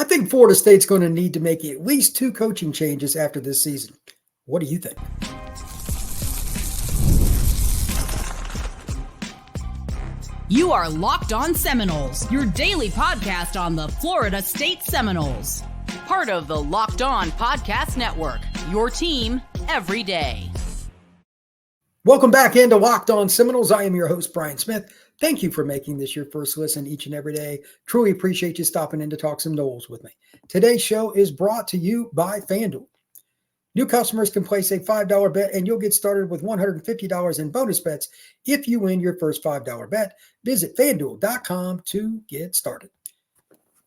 I think Florida State's going to need to make at least 2 coaching changes after this season. What do you think? You are Locked On Seminoles, your daily podcast on the Florida State Seminoles. Part of the Locked On Podcast Network, your team every day. Welcome back into Locked On Seminoles. I am your host, Brian Smith. Thank you for making this your first listen each and every day. Truly appreciate you stopping in to talk some Noles with me. Today's show is brought to you by FanDuel. New customers can place a $5 bet and you'll get started with $150 in bonus bets if you win your first $5 bet. Visit FanDuel.com to get started.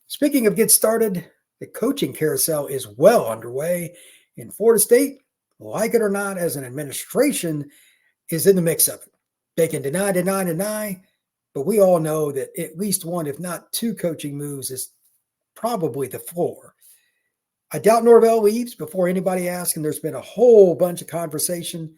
Speaking of get started, the coaching carousel is well underway in Florida State. Like it or not, as an administration, is in the mix of it. They can deny, but we all know that at least one, if not 2 coaching moves is probably the floor. I doubt Norvell leaves before anybody asks, and there's been a whole bunch of conversation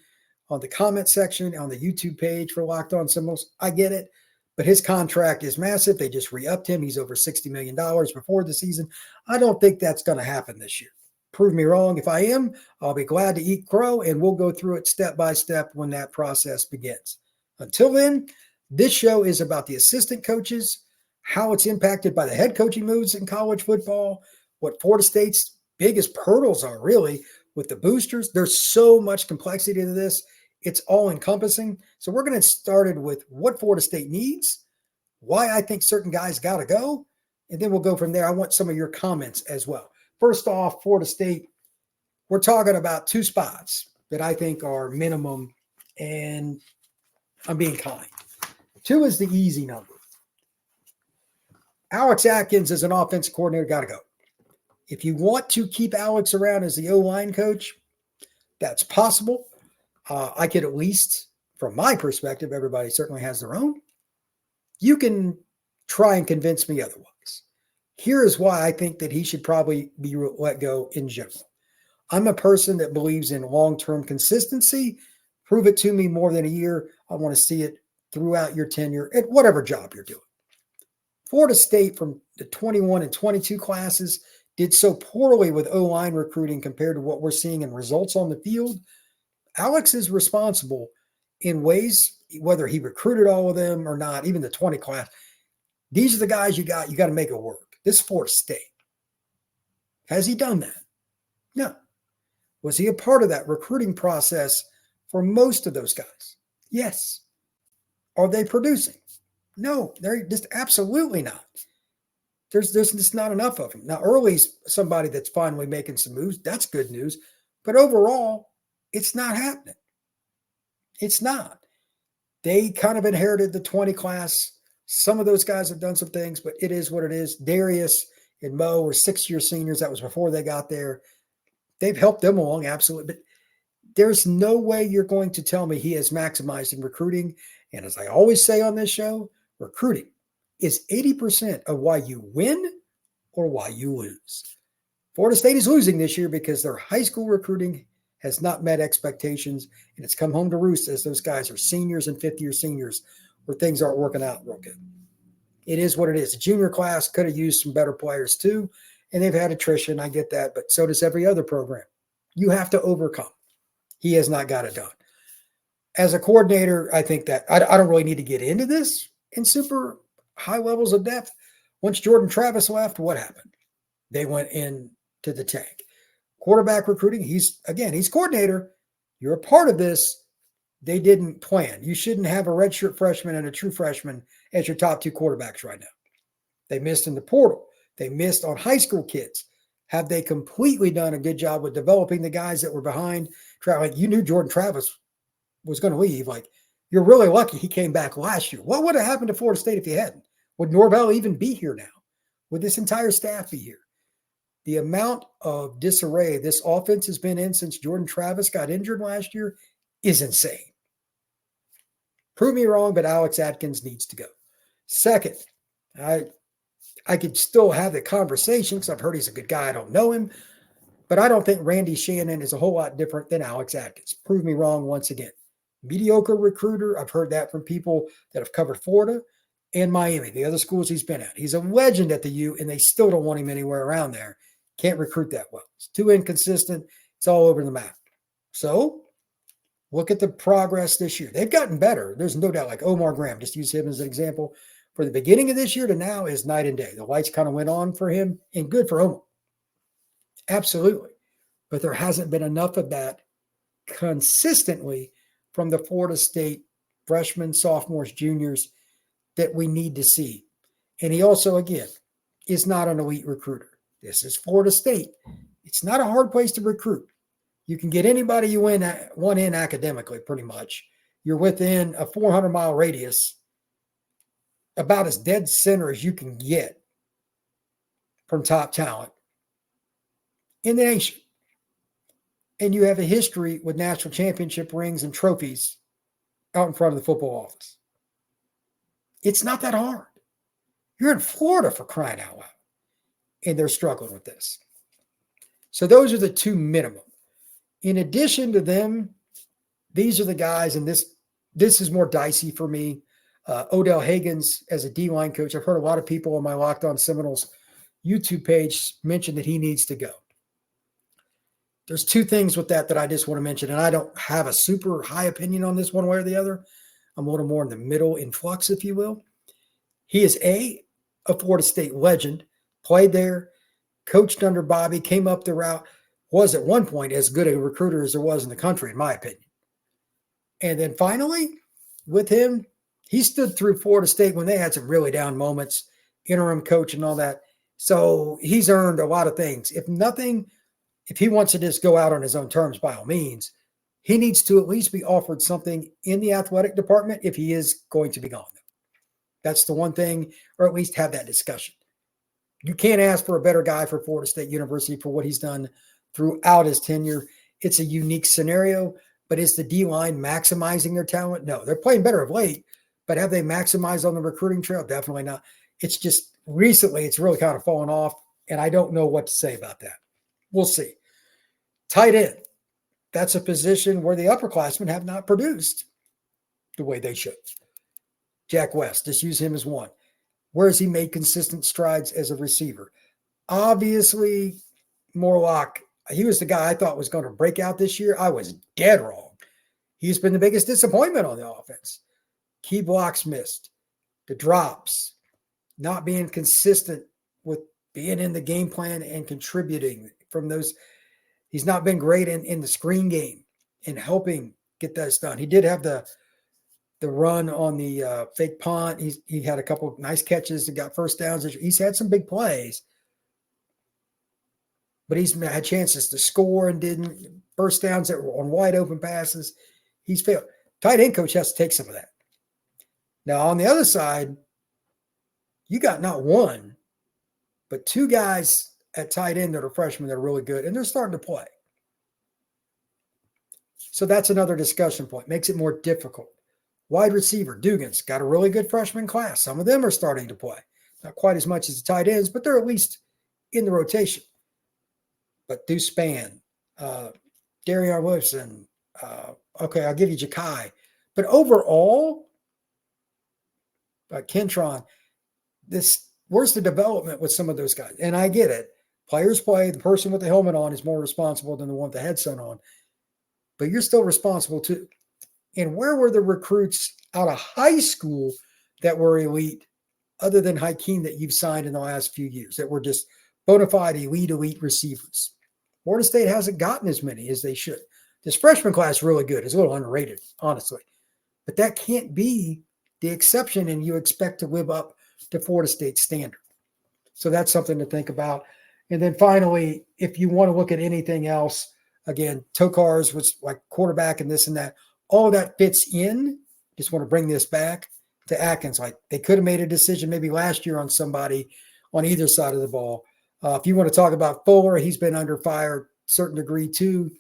on the comment section on the YouTube page for Locked On Seminoles. I get it, but his contract is massive. They just re-upped him. He's over $60 million before the season. I don't think that's going to happen this year. Prove me wrong. If I am, I'll be glad to eat crow, and we'll go through it step by step when that process begins. Until then, this show is about the assistant coaches, how it's impacted by the head coaching moves in college football, what Florida State's biggest hurdles are really with the boosters. There's so much complexity to this. It's all encompassing. So we're going to get started with what Florida State needs, why I think certain guys got to go, and then we'll go from there. I want some of your comments as well. First off, Florida State, we're talking about 2 spots that I think are minimum, and I'm being kind. 2 is the easy number. Alex Atkins as an offensive coordinator got to go. If you want to keep Alex around as the O-line coach, that's possible. I could at least, from my perspective, everybody certainly has their own. You can try and convince me otherwise. Here is why I think that he should probably be let go in general. I'm a person that believes in long-term consistency. Prove it to me more than a year. I want to see it throughout your tenure at whatever job you're doing. Florida State from the 21 and 22 classes did so poorly with O-line recruiting compared to what we're seeing in results on the field. Alex is responsible in ways, whether he recruited all of them or not, even the 20 class. These are the guys you got to make it work. This Florida State. Has he done that? No. Was he a part of that recruiting process for most of those guys? Yes. Are they producing? No, they're just absolutely not. There's just not enough of them. Now, Early's somebody that's finally making some moves. That's good news. But overall, it's not happening. It's not. They kind of inherited the 20 class. Some of those guys have done some things, but it is what it is. Darius and Mo were 6-year seniors. That was before they got there. They've helped them along, absolutely. But there's no way you're going to tell me he is maximizing recruiting. And as I always say on this show, recruiting is 80% of why you win or why you lose. Florida State is losing this year because their high school recruiting has not met expectations, and it's come home to roost as those guys are seniors and 5th-year seniors where things aren't working out real good. It is what it is. The junior class could have used some better players too, and they've had attrition. I get that, but so does every other program. You have to overcome. He has not got it done. As a coordinator, I think that I don't really need to get into this in super high levels of depth. Once Jordan Travis left, what happened? They went into the tank. Quarterback recruiting, he's coordinator. You're a part of this. They didn't plan. You shouldn't have a redshirt freshman and a true freshman as your top 2 quarterbacks right now. They missed in the portal. They missed on high school kids. Have they completely done a good job with developing the guys that were behind? Like, you knew Jordan Travis was going to leave. Like, you're really lucky he came back last year. What would have happened to Florida State if he hadn't? Would Norvell even be here now? Would this entire staff be here? The amount of disarray this offense has been in since Jordan Travis got injured last year is insane. Prove me wrong, but Alex Atkins needs to go. Second, I could still have the conversation because I've heard he's a good guy. I don't know him. But I don't think Randy Shannon is a whole lot different than Alex Atkins. Prove me wrong once again. Mediocre recruiter. I've heard that from people that have covered Florida. and Miami, the other schools he's been at. He's a legend at the U, and they still don't want him anywhere around there. Can't recruit that well. It's too inconsistent. It's all over the map. So look at the progress this year. They've gotten better. There's no doubt. Like Omar Graham, just use him as an example. For the beginning of this year to now is night and day. The lights kind of went on for him, and good for Omar. Absolutely. But there hasn't been enough of that consistently from the Florida State freshmen, sophomores, juniors that we need to see. And he also, again, is not an elite recruiter. This is Florida State. It's not a hard place to recruit. You can get anybody you want in academically, pretty much. You're within a 400-mile radius, about as dead center as you can get from top talent in the nation. And you have a history with national championship rings and trophies out in front of the football office. It's not that hard. You're in Florida, for crying out loud. And they're struggling with this. So those are the two minimum. In addition to them, these are the guys, and this is more dicey for me. Odell Higgins as a D-line coach. I've heard a lot of people on my Locked On Seminoles YouTube page mention that he needs to go. There's two things with that I just want to mention, and I don't have a super high opinion on this one way or the other. I'm a little more in the middle in flux, if you will. He is a Florida State legend, played there, coached under Bobby, came up the route, was at one point as good a recruiter as there was in the country, in my opinion. And then finally, with him, he stood through Florida State when they had some really down moments, interim coach and all that. So he's earned a lot of things. If he wants to just go out on his own terms, by all means, he needs to at least be offered something in the athletic department if he is going to be gone. That's the one thing, or at least have that discussion. You can't ask for a better guy for Florida State University for what he's done throughout his tenure. It's a unique scenario, but is the D-line maximizing their talent? No, they're playing better of late, but have they maximized on the recruiting trail? Definitely not. It's just recently it's really kind of fallen off, and I don't know what to say about that. We'll see. Tight end. That's a position where the upperclassmen have not produced the way they should. Jack West, just use him as one. Where has he made consistent strides as a receiver? Obviously, Morlock, he was the guy I thought was going to break out this year. I was dead wrong. He's been the biggest disappointment on the offense. Key blocks missed. The drops. Not being consistent with being in the game plan and contributing from those. He's not been great in the screen game and helping get that done. He did have the run on the fake punt. He had a couple of nice catches and got first downs. He's had some big plays, but he's had chances to score and didn't. First downs that were on wide open passes. He's failed. Tight end coach has to take some of that. Now, on the other side, you got not one, but two guys at tight end that are freshmen that are really good, and they're starting to play. So that's another discussion point. Makes it more difficult. Wide receiver, Dugan's got a really good freshman class. Some of them are starting to play. Not quite as much as the tight ends, but they're at least in the rotation. But Deuce Spann, Darion Wilson, okay, I'll give you Ja'Kai. But overall, Kentron, where's the development with some of those guys? And I get it. Players play. The person with the helmet on is more responsible than the one with the headset on. But you're still responsible too. And where were the recruits out of high school that were elite, other than Hakeem that you've signed in the last few years, that were just bona fide elite receivers? Florida State hasn't gotten as many as they should. This freshman class is really good. It's a little underrated, honestly. But that can't be the exception, and you expect to live up to Florida State standard. So that's something to think about. And then finally, if you want to look at anything else, again, Tokars was like quarterback and this and that. All that fits in. Just want to bring this back to Atkins. Like they could have made a decision maybe last year on somebody on either side of the ball. If you want to talk about Fuller, he's been under fire to a certain degree too.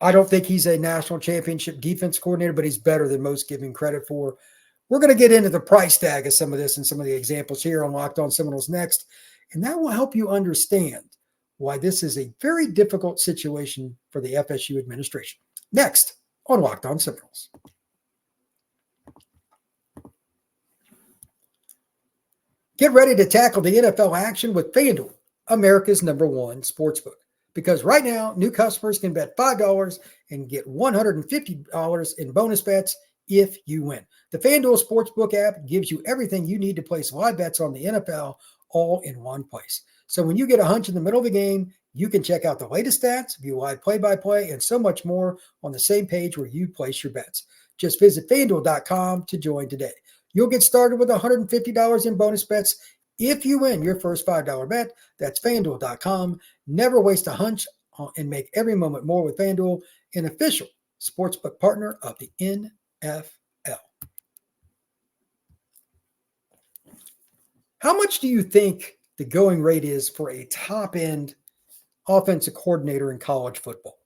I don't think he's a national championship defense coordinator, but he's better than most give him credit for. We're going to get into the price tag of some of this and some of the examples here on Locked On Seminoles next, and that will help you understand why this is a very difficult situation for the FSU administration. Next on Locked On Seminoles. Get ready to tackle the NFL action with FanDuel, America's #1 sportsbook. Because right now, new customers can bet $5 and get $150 in bonus bets if you win. The FanDuel Sportsbook app gives you everything you need to place live bets on the NFL all in one place. So when you get a hunch in the middle of the game, you can check out the latest stats, view live play-by-play, and so much more on the same page where you place your bets. Just visit FanDuel.com to join today. You'll get started with $150 in bonus bets if you win your first $5 bet. That's FanDuel.com. Never waste a hunch and make every moment more with FanDuel, an official sportsbook partner of the NFL. How much do you think the going rate is for a top-end offensive coordinator in college football?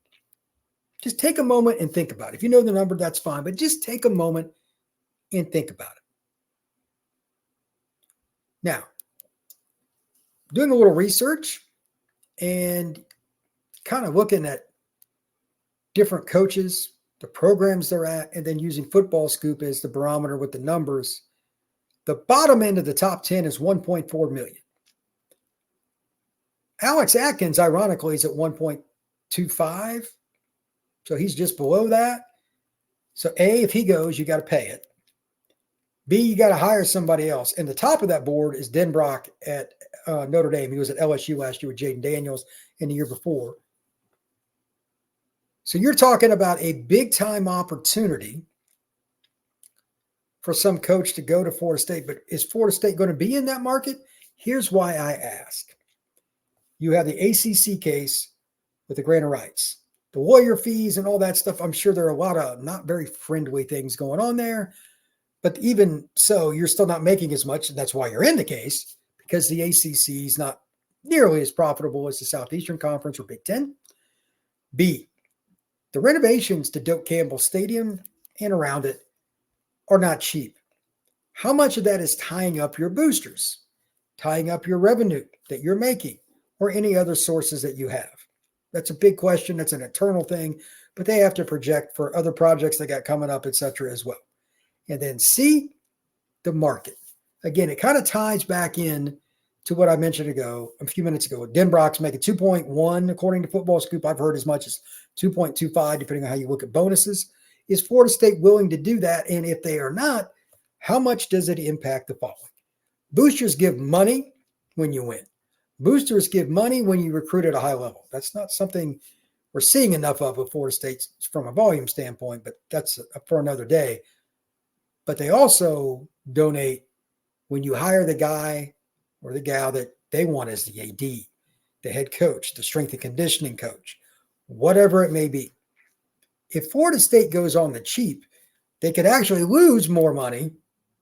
Just take a moment and think about it. If you know the number, that's fine, but just take a moment and think about it. Now, doing a little research and kind of looking at different coaches, the programs they're at, and then using Football Scoop as the barometer with the numbers, the bottom end of the top 10 is 1.4 million. Alex Atkins, ironically, is at 1.25. So he's just below that. So A, if he goes, you got to pay it. B, you got to hire somebody else. And the top of that board is Denbrock at Notre Dame. He was at LSU last year with Jaden Daniels and the year before. So you're talking about a big-time opportunity for some coach to go to Florida State. But is Florida State going to be in that market? Here's why I ask. You have the ACC case with the grant of rights. The lawyer fees and all that stuff, I'm sure there are a lot of not very friendly things going on there. But even so, you're still not making as much. That's why you're in the case, because the ACC is not nearly as profitable as the Southeastern Conference or Big Ten. B, the renovations to Doak Campbell Stadium and around it are not cheap. How much of that is tying up your boosters, tying up your revenue that you're making, or any other sources that you have? That's a big question. That's an eternal thing, but they have to project for other projects they got coming up, et cetera, as well. And then C, the market. Again, it kind of ties back in to what I mentioned a few minutes ago. Denbrock's making 2.1, according to Football Scoop. I've heard as much as 2.25, depending on how you look at bonuses. Is Florida State willing to do that? And if they are not, how much does it impact the following? Boosters give money when you win. Boosters give money when you recruit at a high level. That's not something we're seeing enough of with Florida State from a volume standpoint, but that's for another day. But they also donate when you hire the guy or the gal that they want as the AD, the head coach, the strength and conditioning coach, whatever it may be. If Florida State goes on the cheap, they could actually lose more money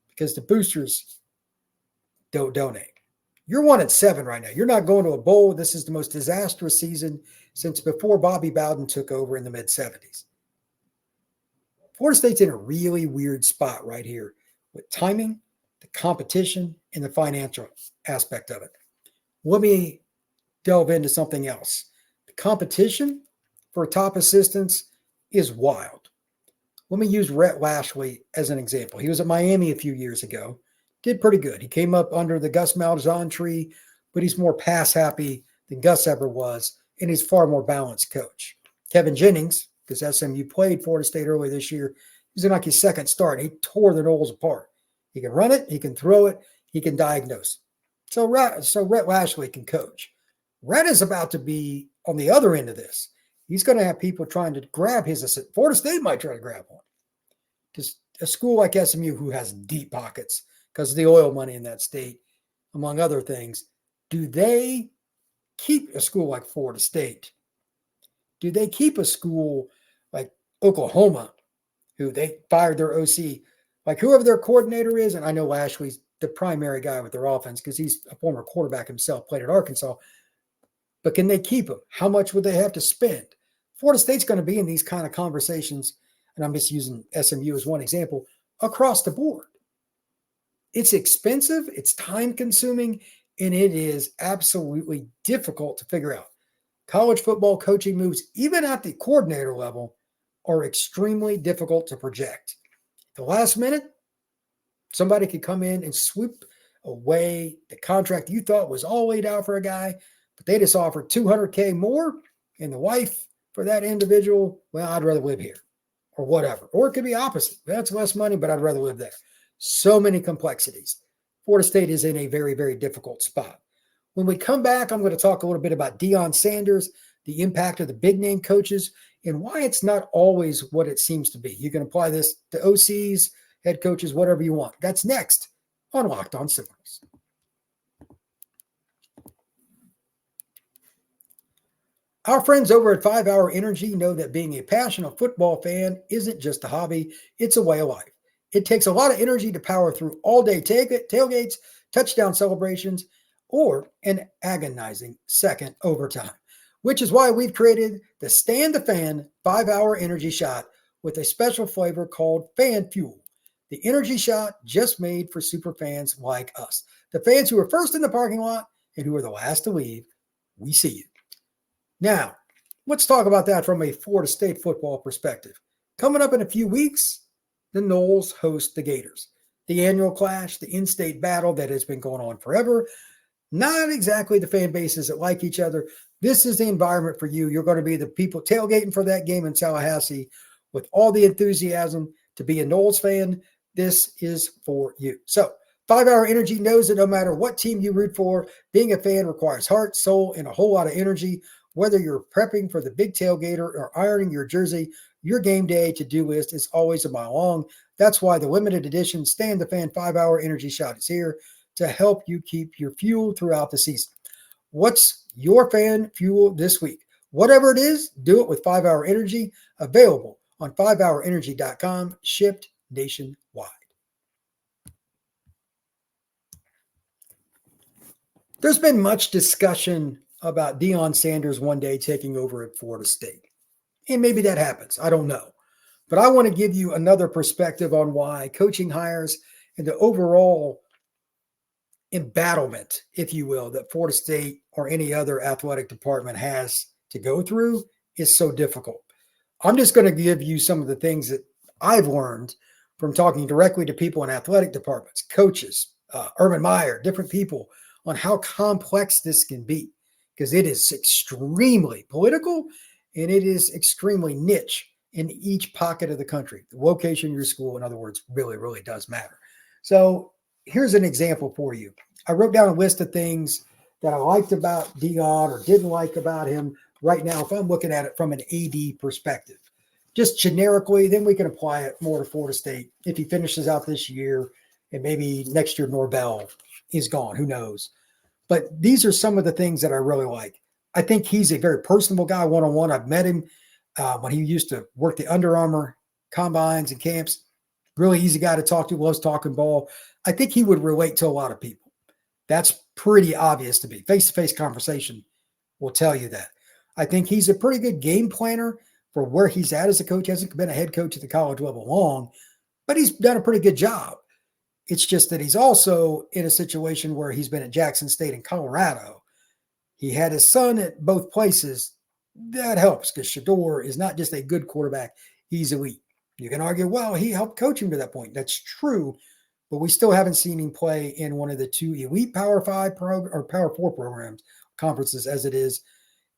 because the boosters don't donate. You're 1-7 right now. You're not going to a bowl. This is the most disastrous season since before Bobby Bowden took over in the mid-'70s. Florida State's in a really weird spot right here with timing, the competition, and the financial aspect of it. Let me delve into something else. The competition for top assistants is wild. Let me use Rhett Lashlee as an example. He was at Miami a few years ago, did pretty good. He came up under the Gus Malzahn tree, but he's more pass happy than Gus ever was, and he's far more balanced coach. Kevin Jennings, because SMU played Florida State early this year, he was in like his second start. He tore the Noles apart. He can run it, he can throw it, he can diagnose. So Rhett Lashlee can coach. Rhett is about to be on the other end of this. He's going to have people trying to grab his assistant. Florida State might try to grab one. Just a school like SMU who has deep pockets because of the oil money in that state, among other things. Do they keep a school like Florida State? Do they keep a school like Oklahoma, who they fired their OC, like whoever their coordinator is? And I know Lashlee's the primary guy with their offense because he's a former quarterback himself, played at Arkansas. But can they keep him? How much would they have to spend? Florida State's going to be in these kind of conversations, and I'm just using SMU as one example, across the board. It's expensive, it's time-consuming, and it is absolutely difficult to figure out. College football coaching moves, even at the coordinator level, are extremely difficult to project. At the last minute, somebody could come in and swoop away the contract you thought was all laid out for a guy, but they just offered $200K more, and the wife for that individual, well, I'd rather live here or whatever. Or it could be opposite. That's less money, but I'd rather live there. So many complexities. Florida State is in a very, very difficult spot. When we come back, I'm going to talk a little bit about Deion Sanders, the impact of the big name coaches, and why it's not always what it seems to be. You can apply this to OCs, head coaches, whatever you want. That's next on Locked On Seminoles. Our friends over at 5 Hour Energy know that being a passionate football fan isn't just a hobby, it's a way of life. It takes a lot of energy to power through all-day tailgates, touchdown celebrations, or an agonizing second overtime, which is why we've created the Stand the Fan 5 Hour Energy Shot with a special flavor called Fan Fuel. The energy shot just made for super fans like us. The fans who are first in the parking lot and who are the last to leave. We see you. Now, let's talk about that from a Florida State football perspective. Coming up in a few weeks, the Noles host the Gators. The annual clash, the in-state battle that has been going on forever. Not exactly the fan bases that like each other. This is the environment for you. You're going to be the people tailgating for that game in Tallahassee with all the enthusiasm to be a Noles fan. This is for you. So 5 Hour Energy knows that no matter what team you root for, being a fan requires heart, soul, and a whole lot of energy. Whether you're prepping for the big tailgater or ironing your jersey, your game day to-do list is always a mile long. That's why the limited edition Stand the Fan 5 Hour Energy Shot is here to help you keep your fuel throughout the season. What's your fan fuel this week? Whatever it is, do it with 5 Hour Energy, available on 5hourenergy.com, shipped nationwide. There's been much discussion about Deion Sanders one day taking over at Florida State. And maybe that happens. I don't know. But I want to give you another perspective on why coaching hires and the overall embattlement, if you will, that Florida State or any other athletic department has to go through is so difficult. I'm just going to give you some of the things that I've learned from talking directly to people in athletic departments, coaches, Urban Meyer, different people, on how complex this can be, because it is extremely political and it is extremely niche in each pocket of the country. The location of your school, in other words, really, really does matter. So here's an example for you. I wrote down a list of things that I liked about Deion or didn't like about him right now, if I'm looking at it from an AD perspective. Just generically, then we can apply it more to Florida State if he finishes out this year and maybe next year Norvell is gone. Who knows? But these are some of the things that I really like. I think he's a very personable guy one-on-one. I've met him when he used to work the Under Armour combines and camps. Really easy guy to talk to, loves talking ball. I think he would relate to a lot of people. That's pretty obvious to me. Face-to-face conversation will tell you that. I think he's a pretty good game planner for where he's at as a coach. He hasn't been a head coach at the college level long, but he's done a pretty good job. It's just that he's also in a situation where he's been at Jackson State in Colorado. He had his son at both places. That helps because Shador is not just a good quarterback. He's elite. You can argue, well, he helped coach him to that point. That's true, but we still haven't seen him play in one of the two elite Power 5 or Power 4 programs, conferences as it is,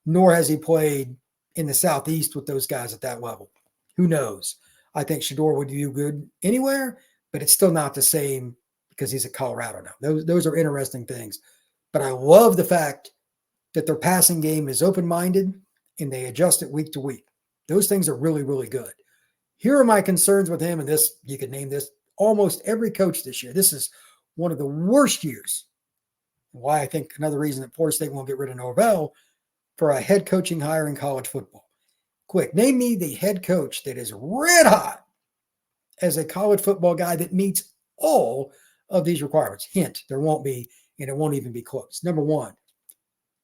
nor has he played in the Southeast with those guys at that level. Who knows? I think Shador would do good anywhere, but it's still not the same because he's at Colorado now. Those are interesting things. But I love the fact that their passing game is open-minded and they adjust it week to week. Those things are really, really good. Here are my concerns with him, and this, you could name this, almost every coach this year. This is one of the worst years. Why I think another reason that Florida State won't get rid of Norvell for a head coaching hire in college football. Quick, name me the head coach that is red hot as a college football guy that meets all of these requirements. Hint, there won't be, and it won't even be close. Number one,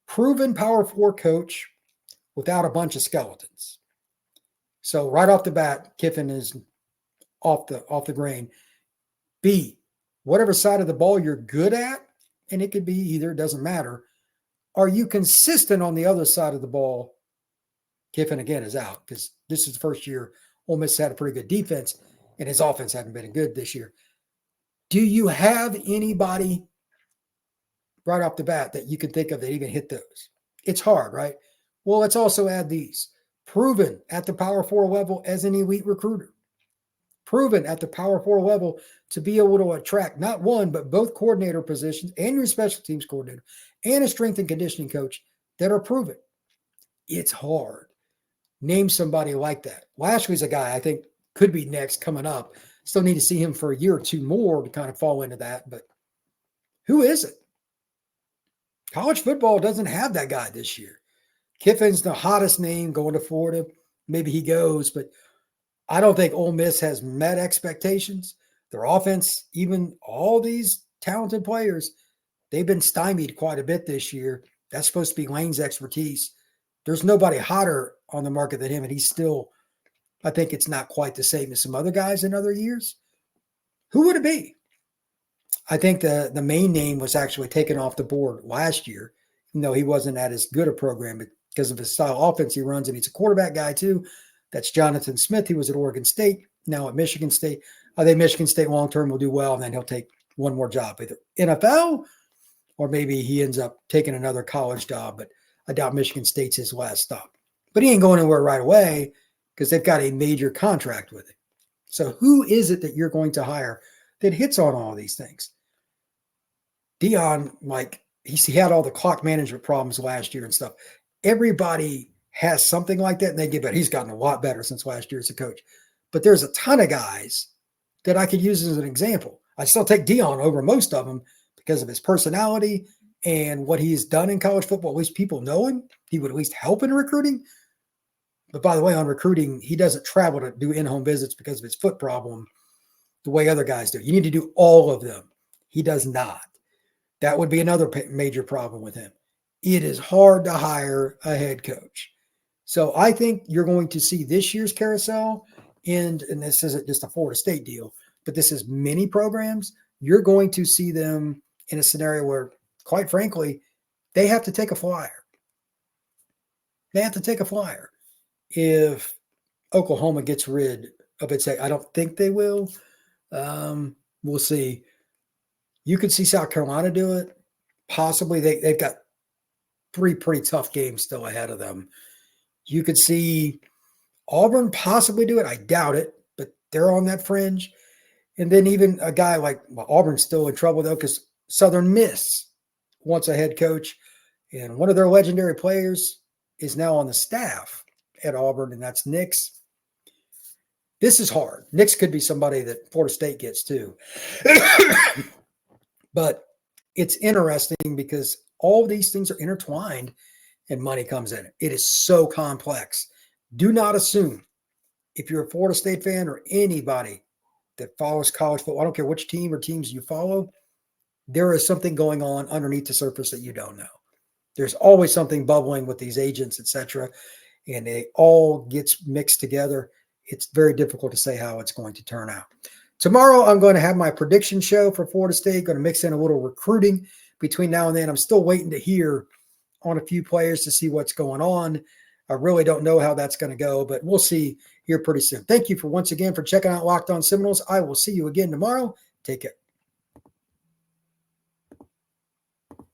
proven Power 4 coach without a bunch of skeletons. So right off the bat, Kiffin is off the grain. B, whatever side of the ball you're good at, and it could be either, it doesn't matter. Are you consistent on the other side of the ball? Kiffin, again, is out because this is the first year Ole Miss had a pretty good defense, and his offense hadn't been good this year. Do you have anybody right off the bat that you can think of that even hit those? It's hard, right? Well, let's also add these. Proven at the Power 4 level as an elite recruiter. Proven at the Power 4 level to be able to attract not one, but both coordinator positions and your special teams coordinator and a strength and conditioning coach that are proven. It's hard. Name somebody like that. Lashlee's a guy I think could be next coming up. Still need to see him for a year or two more to kind of fall into that. But who is it? College football doesn't have that guy this year. Kiffin's the hottest name going to Florida. Maybe he goes, but I don't think Ole Miss has met expectations. Their offense, even all these talented players, they've been stymied quite a bit this year. That's supposed to be Lane's expertise. There's nobody hotter on the market than him, and he's still, I think it's not quite the same as some other guys in other years. Who would it be? I think the main name was actually taken off the board last year, even though he wasn't at as good a program because of his style offense he runs, and he's a quarterback guy too. That's Jonathan Smith. He was at Oregon State, now at Michigan State. I think Michigan State long-term will do well, and then he'll take one more job, either NFL or maybe he ends up taking another college job, but I doubt Michigan State's his last stop. But he ain't going anywhere right away because they've got a major contract with him. So who is it that you're going to hire that hits on all these things? Deion, like, he had all the clock management problems last year and stuff. Everybody has something like that, and they get better. He's gotten a lot better since last year as a coach. But there's a ton of guys that I could use as an example. I still take Deion over most of them because of his personality and what he's done in college football. At least people know him. He would at least help in recruiting. But by the way, on recruiting, he doesn't travel to do in-home visits because of his foot problem the way other guys do. You need to do all of them. He does not. That would be another major problem with him. It is hard to hire a head coach. So I think you're going to see this year's carousel, and this isn't just a Florida State deal, but this is many programs. You're going to see them in a scenario where, quite frankly, they have to take a flyer. They have to take a flyer. If Oklahoma gets rid of its, I don't think they will. We'll see. You could see South Carolina do it. Possibly they've got 3 pretty tough games still ahead of them. You could see Auburn possibly do it. I doubt it, but they're on that fringe. And then even a guy like, well, Auburn's still in trouble though, because Southern Miss wants a head coach, and one of their legendary players is now on the staff at Auburn, and that's Nix. This is hard. Nix could be somebody that Florida State gets too. But it's interesting because all these things are intertwined and money comes in it. It is so complex. Do not assume, if you're a Florida State fan or anybody that follows college football, I don't care which team or teams you follow, there is something going on underneath the surface that you don't know. There's always something bubbling with these agents, etc., and it all gets mixed together. It's very difficult to say how it's going to turn out. Tomorrow, I'm going to have my prediction show for Florida State, going to mix in a little recruiting between now and then. I'm still waiting to hear on a few players to see what's going on. I really don't know how that's going to go, but we'll see here pretty soon. Thank you once again for checking out Locked On Seminoles. I will see you again tomorrow. Take care.